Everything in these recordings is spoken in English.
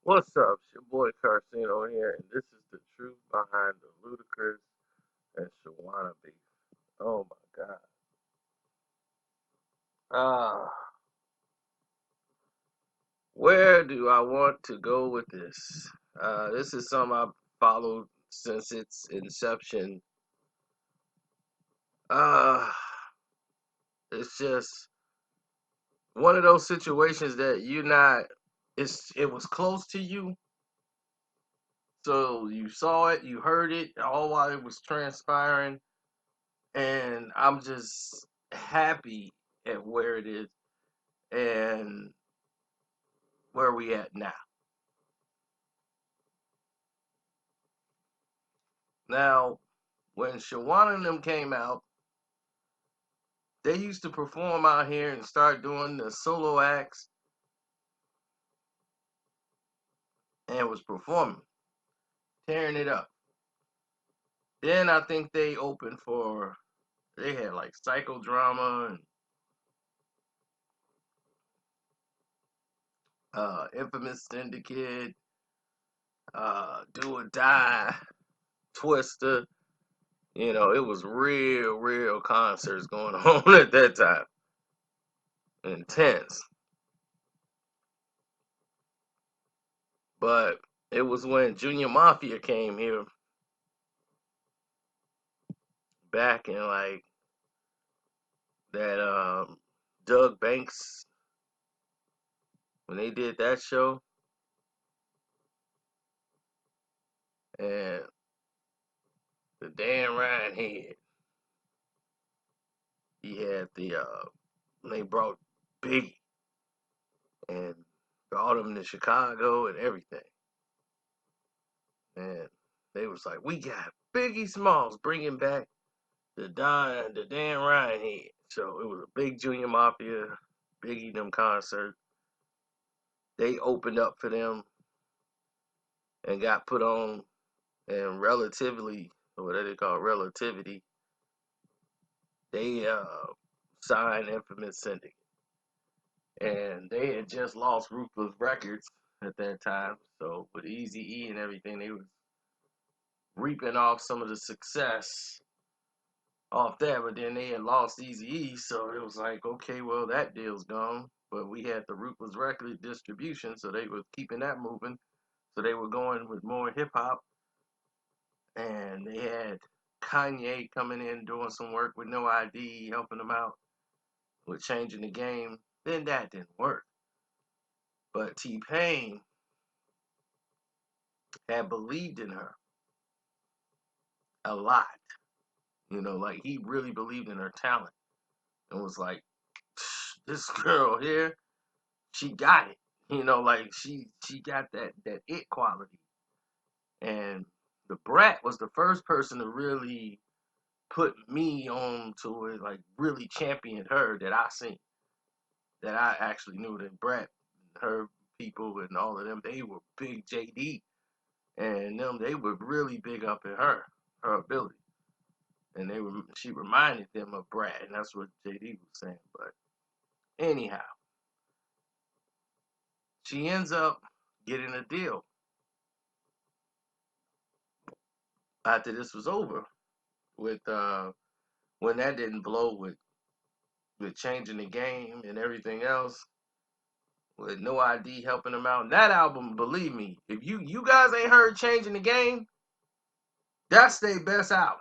What's up? It's your boy Carcino here, and this is the truth behind the Ludacris and Shawnna beef. Oh my God. Ah, where do I want to go with this? This is something I've followed since its inception. Uh, it's just one of those situations that you're not. It was close to you, so you saw it, you heard it, all while it was transpiring, and I'm just happy at where it is and where we at now. Now, when Shawana and them came out, they used to perform out here and start doing the solo acts and was performing, tearing it up. Then I think they opened for they had like psychodrama and infamous syndicate, do or die, Twister. It was real concerts going on at that time. Intense. But it was when Junior Mafia came here back in like that Doug Banks when they did that show, and the Dan Ryan head, he had they brought Biggie and brought him to Chicago and everything, and they was like, we got Biggie Smalls bringing back the Dan Ryan head. So it was a big Junior Mafia, Biggie them concert. They opened up for them and got put on, and relatively, or what they call relativity, they signed Infamous Syndicate, and they had just lost Ruthless Records at that time. So with Easy E and everything, they was reaping off some of the success off that, but then they had lost Easy E, so it was like, okay, well that deal's gone. But we had the Ruthless Record distribution, so they were keeping that moving. So they were going with more hip hop, and they had Kanye coming in doing some work with No ID, helping them out with changing the game. Then that didn't work. But T Pain had believed in her a lot. Like he really believed in her talent and was like, this girl here, she got it. Like she got that it quality. And the Brat was the first person to really put me on to it, like really championed her that I seen. That I actually knew that Brat, her people and all of them, they were big JD and them, they were really big up in her ability. And she reminded them of Brad, and that's what JD was saying. But anyhow, she ends up getting a deal after this was over with when that didn't blow with changing the game and everything else with No ID helping them out. And that album, believe me, if you guys ain't heard Changing the Game, that's their best album.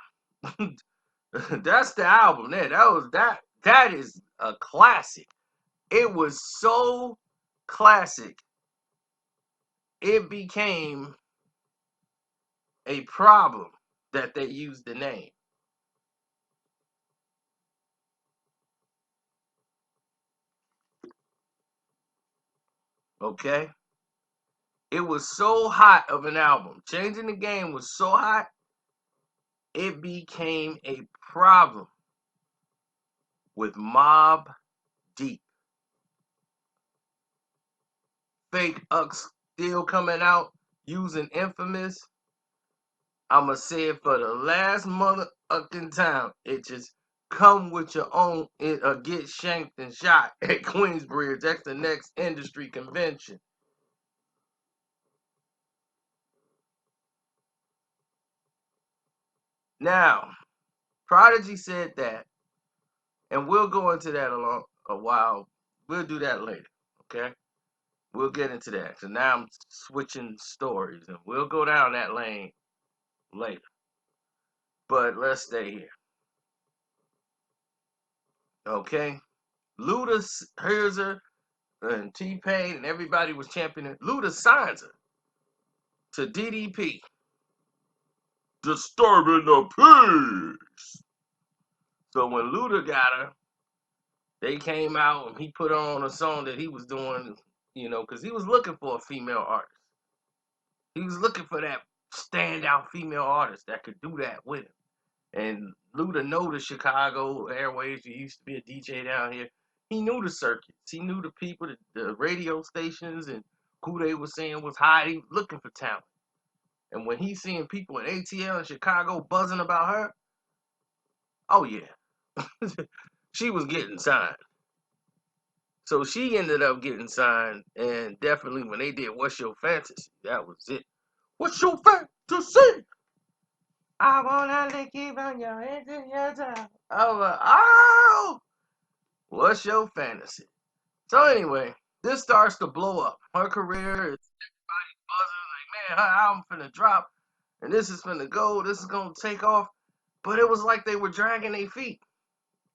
That's the album there. That is a classic. It was so classic. It became a problem that they used the name. Okay? It was so hot of an album. Changing the Game was so hot, it became a problem with Mob Deep. Fake Ux still coming out using Infamous. I'ma say it for the last motherfucking time. It just come with your own or get shanked and shot at Queensbridge. That's the next industry convention. Now, Prodigy said that, and we'll go into that a while. We'll do that later, okay? We'll get into that. So now I'm switching stories, and we'll go down that lane later. But let's stay here, okay? Luda hears her, and T-Pain, and everybody was championing. Luda signs her to DDP, disturbing the peace. So when Luda got her, they came out and he put on a song that he was doing, because he was looking for a female artist. He was looking for that standout female artist that could do that with him. And Luda knew the Chicago airways. He used to be a DJ down here. He knew the circuits. He knew the people, the radio stations, and who they were saying was hot. He was looking for talent. And when he seeing people in ATL in Chicago buzzing about her, oh yeah, she was getting signed. So she ended up getting signed, and definitely when they did What's Your Fantasy, that was it. What's your fantasy? I wanna lick you on your head in your time. I was like, oh, what's your fantasy? So anyway, this starts to blow up. Her career is everybody buzzing like, man, her album finna drop, and this is finna go. This is gonna take off. But it was like they were dragging their feet,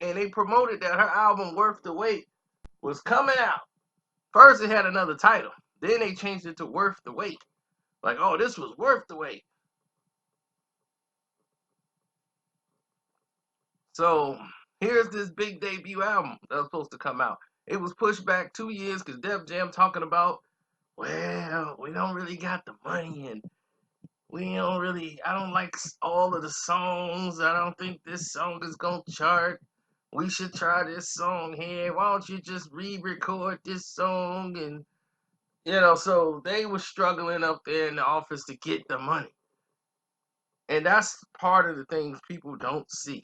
and they promoted that her album Worth the Wait was coming out. First, it had another title. Then they changed it to Worth the Wait. Like, oh, this was worth the wait. So here's this big debut album that was supposed to come out. It was pushed back 2 years because Def Jam talking about, well, we don't really got the money and I don't like all of the songs. I don't think this song is going to chart. We should try this song here. Why don't you just re-record this song? And, so they were struggling up there in the office to get the money. And that's part of the things people don't see.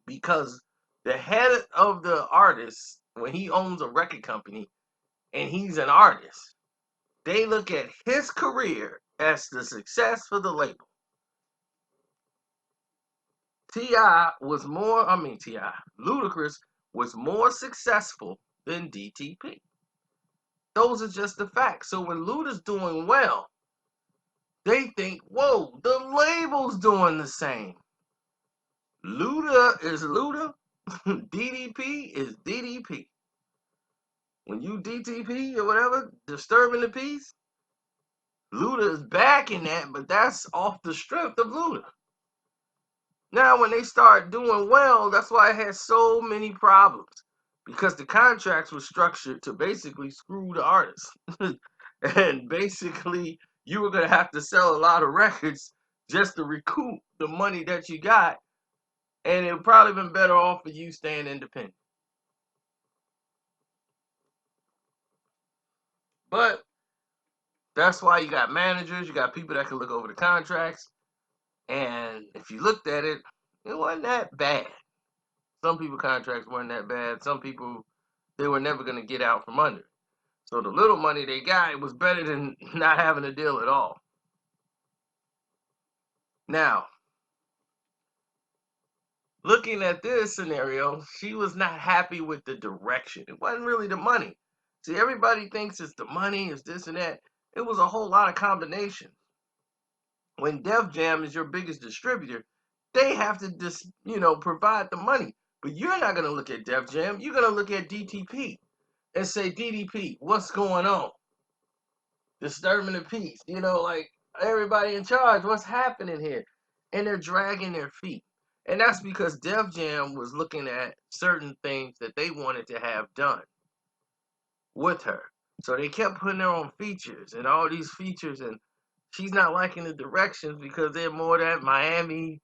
Because the head of the artist, when he owns a record company and he's an artist, they look at his career as the success for the label. Ludacris was more successful than DTP. Those are just the facts. So when Luda's doing well, they think, whoa, the label's doing the same. Luda is Luda, DDP is DDP. When you DTP or whatever, disturbing the peace, Luda is backing that, but that's off the strength of Luda. Now, when they start doing well, that's why it has so many problems. Because the contracts were structured to basically screw the artists. And basically, you were going to have to sell a lot of records just to recoup the money that you got. And it would probably been better off for you staying independent. But that's why you got managers, you got people that can look over the contracts. And if you looked at it, it wasn't that bad. Some people contracts weren't that bad. Some people, they were never going to get out from under. So the little money they got, it was better than not having a deal at all. Now, looking at this scenario, she was not happy with the direction. It wasn't really the money. See, everybody thinks it's the money, it's this and that. It was a whole lot of combinations. When Def Jam is your biggest distributor, they have to just, provide the money. But you're not going to look at Def Jam. You're going to look at DTP and say, DDP, what's going on? Disturbing the peace. Like everybody in charge, what's happening here? And they're dragging their feet. And that's because Def Jam was looking at certain things that they wanted to have done with her. So they kept putting her on features and all these features, and she's not liking the directions because they're more that Miami,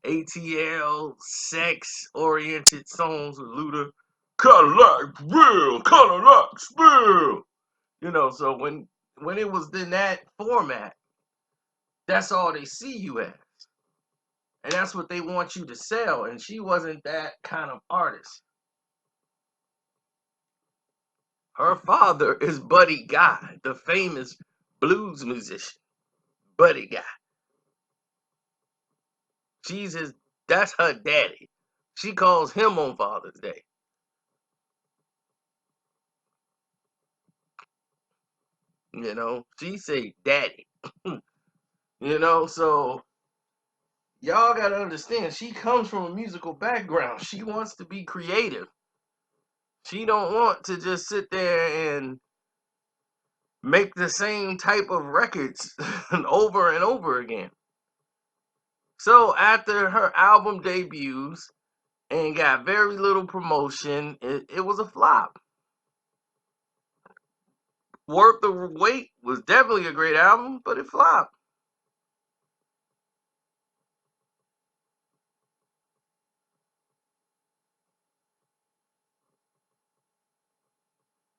ATL, sex-oriented songs with Luda. Cadillac, real, Cadillac, spill. So when it was in that format, that's all they see you as. And that's what they want you to sell. And she wasn't that kind of artist. Her father is Buddy Guy, the famous blues musician. Buddy Guy. That's her daddy. She calls him on Father's Day. You know, she say daddy. You know, so y'all gotta understand, she comes from a musical background. She wants to be creative. She don't want to just sit there and make the same type of records over and over again. So after her album debuts and got very little promotion, it was a flop. Worth the Wait was definitely a great album, but it flopped.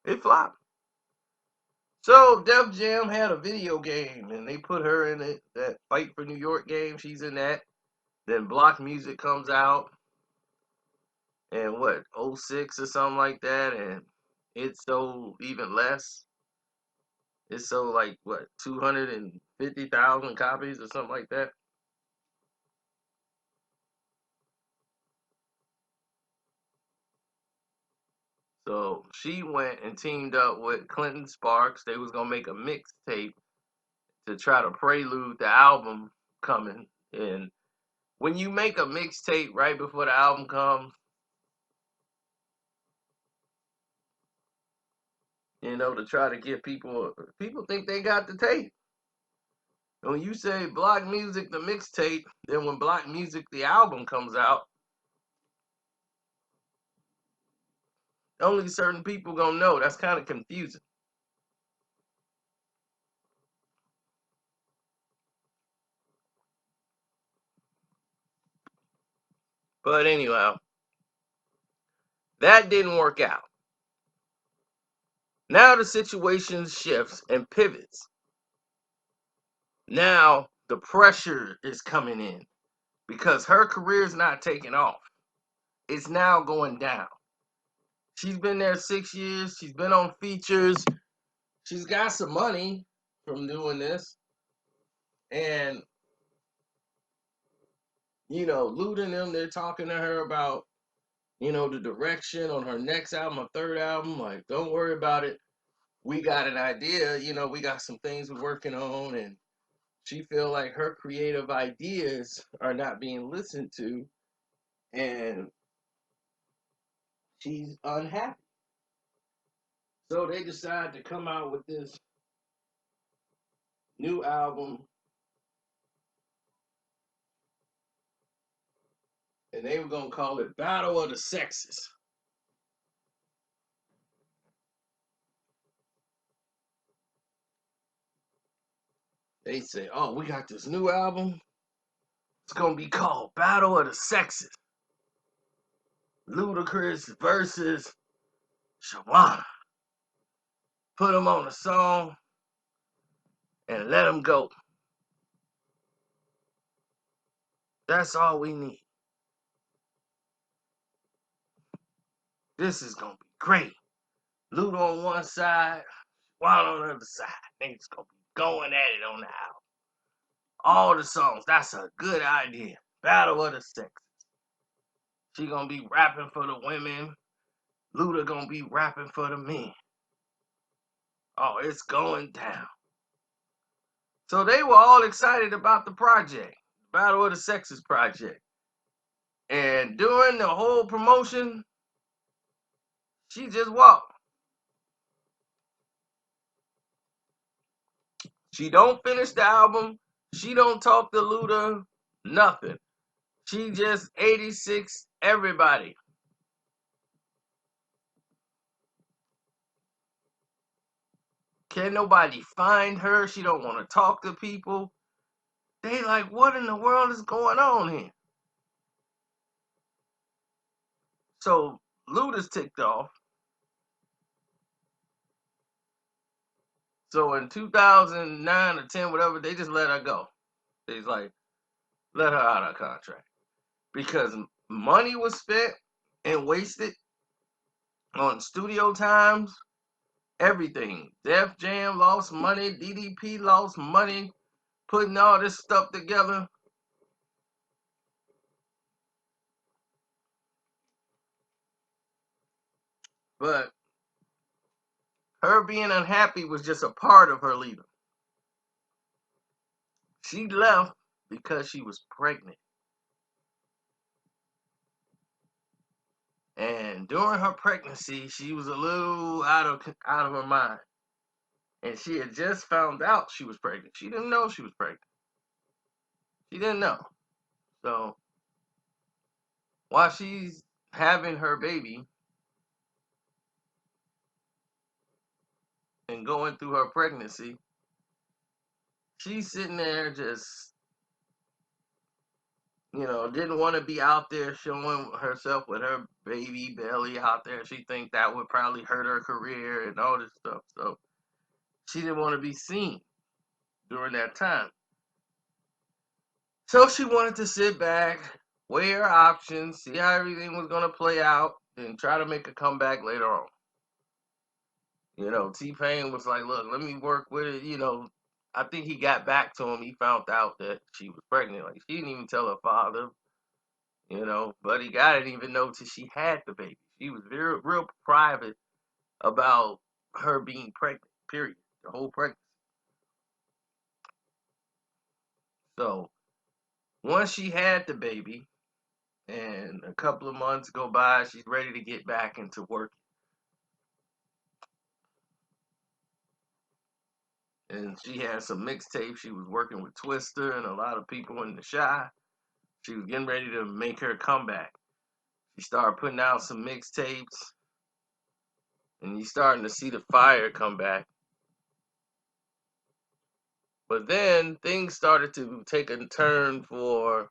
It flopped. So Def Jam had a video game and they put her in it. That Fight for New York game, she's in that. Then Block Music comes out and what, '06 or something like that, and it sold even less. It sold like what, 250,000 copies or something like that. So she went and teamed up with Clinton Sparks. They was gonna make a mixtape to try to prelude the album coming. And when you make a mixtape right before the album comes, you know, to try to get people think they got the tape. And when you say Block Music the mixtape, then when Block Music the album comes out, only certain people gonna know. That's kind of confusing. But anyhow, that didn't work out. Now the situation shifts and pivots. Now the pressure is coming in because her career is not taking off. It's now going down. She's been there 6 years. She's been on features. She's got some money from doing this. And, you know, Luda and them, they're talking to her about, you know, the direction on her next album, her third album. Like, don't worry about it. We got an idea. You know, we got some things we're working on. And she feel like her creative ideas are not being listened to. And she's unhappy. So they decide to come out with this new album, and they were gonna call it Battle of the Sexes. They say, "Oh, we got this new album. It's gonna be called Battle of the Sexes. Ludacris versus Shawnna. Put them on a song and let them go. That's all we need. This is gonna be great. Luda on one side, Shawnna on the other side. Niggas gonna be going at it on the album. All the songs. That's a good idea. Battle of the Sexes. She gonna be rapping for the women. Luda gonna be rapping for the men. Oh, it's going down." So they were all excited about the project, Battle of the Sexes project. And during the whole promotion, she just walked. She don't finish the album. She don't talk to Luda, nothing. She just 86 everybody. Can nobody find her? She don't want to talk to people. They like, what in the world is going on here? So Luda's ticked off. So in 2009 or 10, whatever, they just let her go. They's like, let her out of contract. Because money was spent and wasted on studio times, everything. Def Jam lost money, DDP lost money, putting all this stuff together. But her being unhappy was just a part of her leaving. She left because she was pregnant. And during her pregnancy, she was a little out of her mind. And she had just found out she was pregnant. She didn't know she was pregnant. She didn't know. So while she's having her baby and going through her pregnancy, she's sitting there just, didn't want to be out there showing herself with her baby belly out there. She think that would probably hurt her career and all this stuff. So she didn't want to be seen during that time. So she wanted to sit back, weigh her options, see how everything was going to play out, and try to make a comeback later on. T-Pain was like, look, let me work with it. I think he got back to him. He found out that she was pregnant. Like, she didn't even tell her father, Buddy Guy didn't even know till she had the baby. She was very, real private about her being pregnant, period. The whole pregnancy. So, once she had the baby, and a couple of months go by, she's ready to get back into work. And she had some mixtapes. She was working with Twister and a lot of people in the Shy. She was getting ready to make her comeback. She started putting out some mixtapes, and you starting to see the fire come back. But then things started to take a turn for,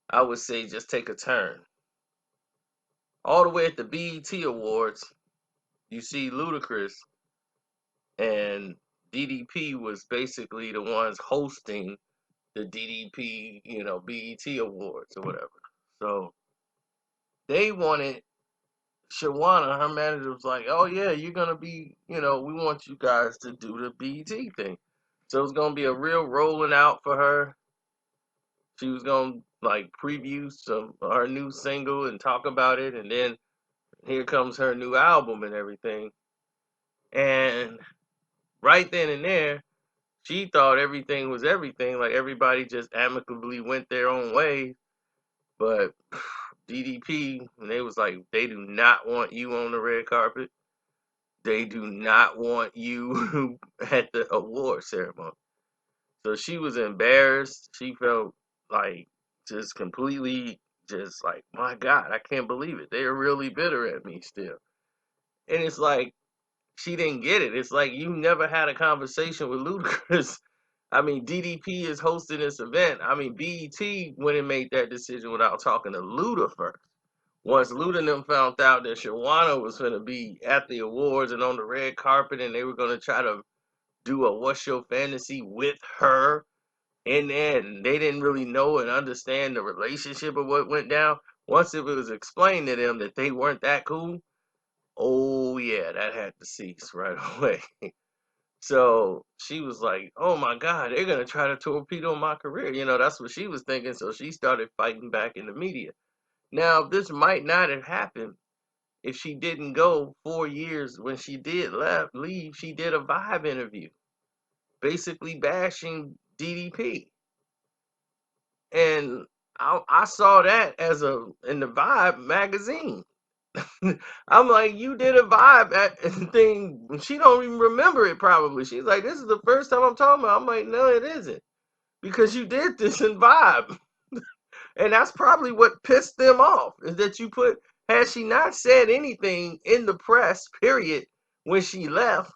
I would say, just take a turn. All the way at the BET Awards, you see Ludacris and DDP was basically the ones hosting the DDP, BET Awards or whatever. So they wanted Shawnna, her manager was like, oh yeah, you're gonna be, we want you guys to do the BET thing. So it's gonna be a real rolling out for her. She was gonna like preview some her new single and talk about it, and then here comes her new album and everything. And right then and there, she thought everything was everything, like everybody just amicably went their own way. But DDP, and they was like, they do not want you on the red carpet. They do not want you at the award ceremony. So she was embarrassed. She felt like just completely just like, my God, I can't believe it. They're really bitter at me still. And it's like, she didn't get it. It's like, you never had a conversation with Ludacris. I mean, DDP is hosting this event. I mean, BET went and made that decision without talking to Luda first. Once Luda and them found out that Shawnna was going to be at the awards and on the red carpet, and they were going to try to do a What's Your Fantasy with her, and then they didn't really know and understand the relationship of what went down. Once it was explained to them that they weren't that cool, oh yeah, that had to cease right away. So she was like, oh my God, they're going to try to torpedo my career. That's what she was thinking. So she started fighting back in the media. Now, this might not have happened if she didn't go 4 years. When she did leave, she did a Vibe interview, basically bashing DDP. And I saw that in the Vibe magazine. I'm like, you did a Vibe thing. She don't even remember it probably. She's like, this is the first time I'm talking about it. I'm like, no, it isn't. Because you did this in Vibe. And that's probably what pissed them off, is that had she not said anything in the press, period, when she left,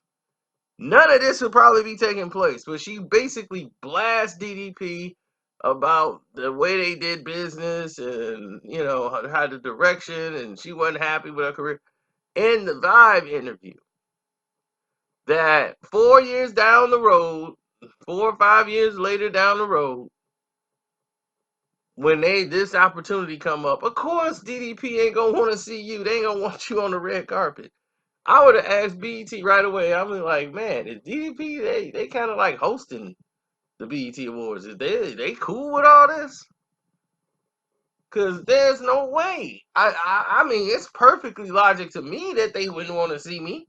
none of this would probably be taking place. But she basically blasts DDP about the way they did business and, how the direction, and she wasn't happy with her career in the Vibe interview. That 4 years down the road, 4 or 5 years later down the road, when this opportunity come up, of course DDP ain't gonna want to see you. They ain't gonna want you on the red carpet. I would have asked BET right away. I was like, man, is DDP, they kind of like hosting the BET Awards? Is they cool with all this? Cause there's no way. I mean, it's perfectly logic to me that they wouldn't want to see me.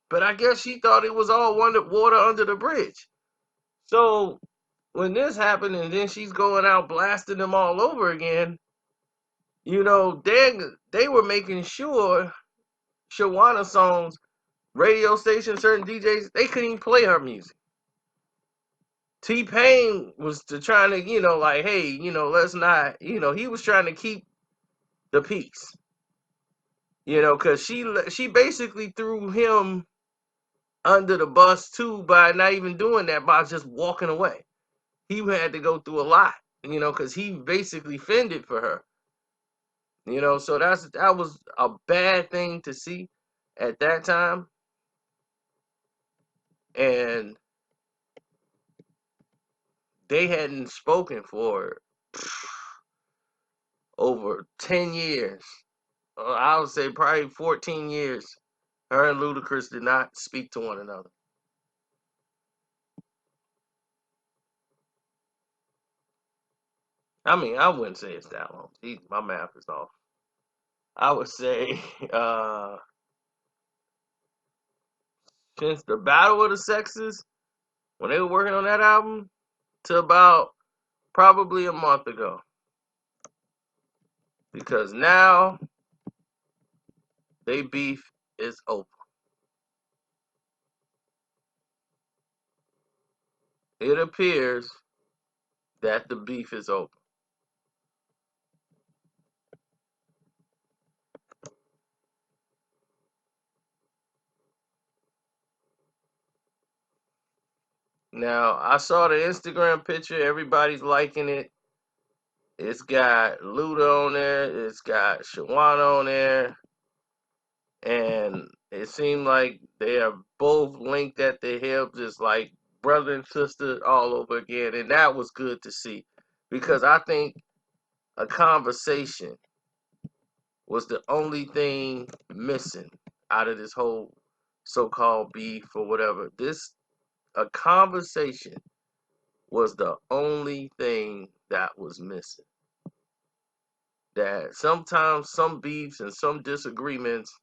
But I guess she thought it was all water under the bridge. So when this happened, and then she's going out blasting them all over again, you know, they were making sure Shawnna songs, radio stations, certain DJs, they couldn't even play her music. T-Pain was trying to, you know, like, hey, you know, let's not, you know, he was trying to keep the peace, you know, because she basically threw him under the bus too by not even doing that, by just walking away. He had to go through a lot, you know, because he basically fended for her, you know. So that was a bad thing to see at that time, and they hadn't spoken for over 10 years. I would say probably 14 years. Her and Ludacris did not speak to one another. I mean, I wouldn't say it's that long. My math is off. I would say since the Battle of the Sexes, when they were working on that album, to about probably a month ago. Because now they beef is over. It appears that the beef is over. Now, I saw the Instagram picture. Everybody's liking it. It's got Luda on there. It's got Shawnna on there. And it seemed like they are both linked at the hip, just like brother and sister all over again. And that was good to see. Because I think a conversation was the only thing missing out of this whole so-called beef or whatever. A conversation was the only thing that was missing. That sometimes some beefs and some disagreements,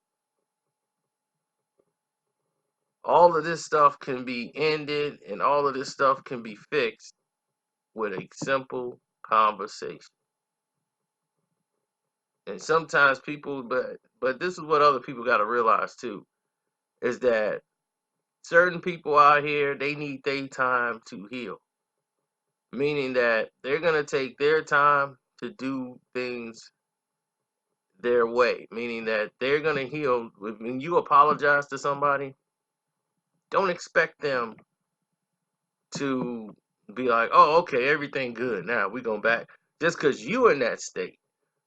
all of this stuff can be ended and all of this stuff can be fixed with a simple conversation. And sometimes people, but this is what other people got to realize too, is that certain people out here, they need their time to heal. Meaning that they're going to take their time to do things their way. Meaning that they're going to heal. When you apologize to somebody, don't expect them to be like, oh, okay, everything good. Now we going back. Just because you're in that state.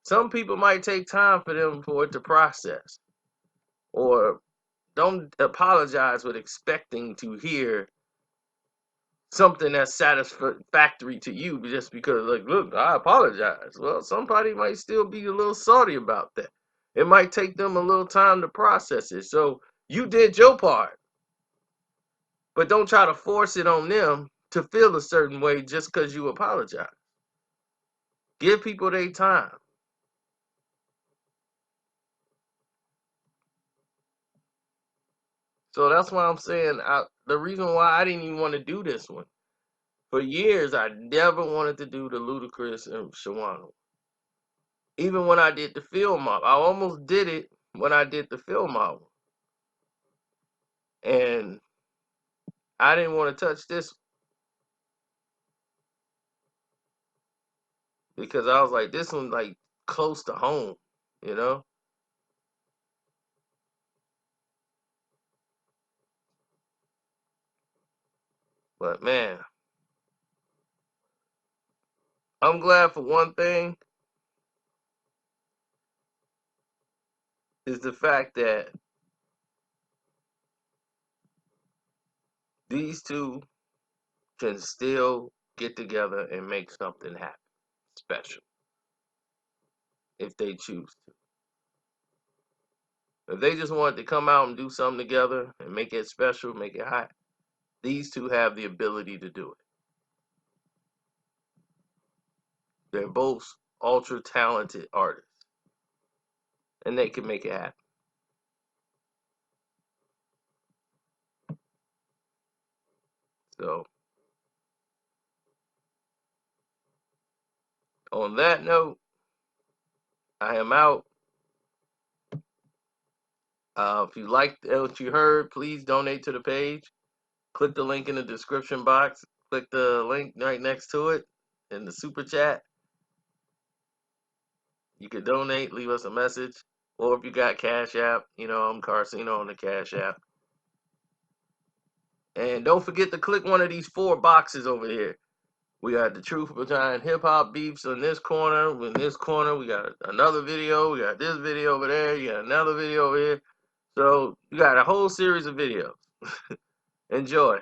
Some people might take time for them for it to process. Or don't apologize with expecting to hear something that's satisfactory to you just because, like, look, I apologize. Well, somebody might still be a little salty about that. It might take them a little time to process it. So you did your part, but don't try to force it on them to feel a certain way just because you apologize. Give people their time. So that's why I'm saying the reason why I didn't even want to do this one. For years, I never wanted to do the Ludacris and Shawnna. Even when I did the film album, I almost did it when I did the film album. And I didn't want to touch this because I was like, this one like close to home, you know? But man, I'm glad for one thing is the fact that these two can still get together and make something happen special if they choose to. If they just wanted to come out and do something together and make it special, make it hot, these two have the ability to do it. They're both ultra talented artists, and they can make it happen. So, on that note, I am out. If you liked what you heard, please donate to the page. Click the link in the description box. Click the link right next to it in the super chat. You could donate, leave us a message. Or if you got Cash App, I'm Carcino on the Cash App. And don't forget to click one of these 4 boxes over here. We got the truth behind hip hop beefs in this corner. In this corner, we got another video. We got this video over there. You got another video over here. So you got a whole series of videos. Enjoy.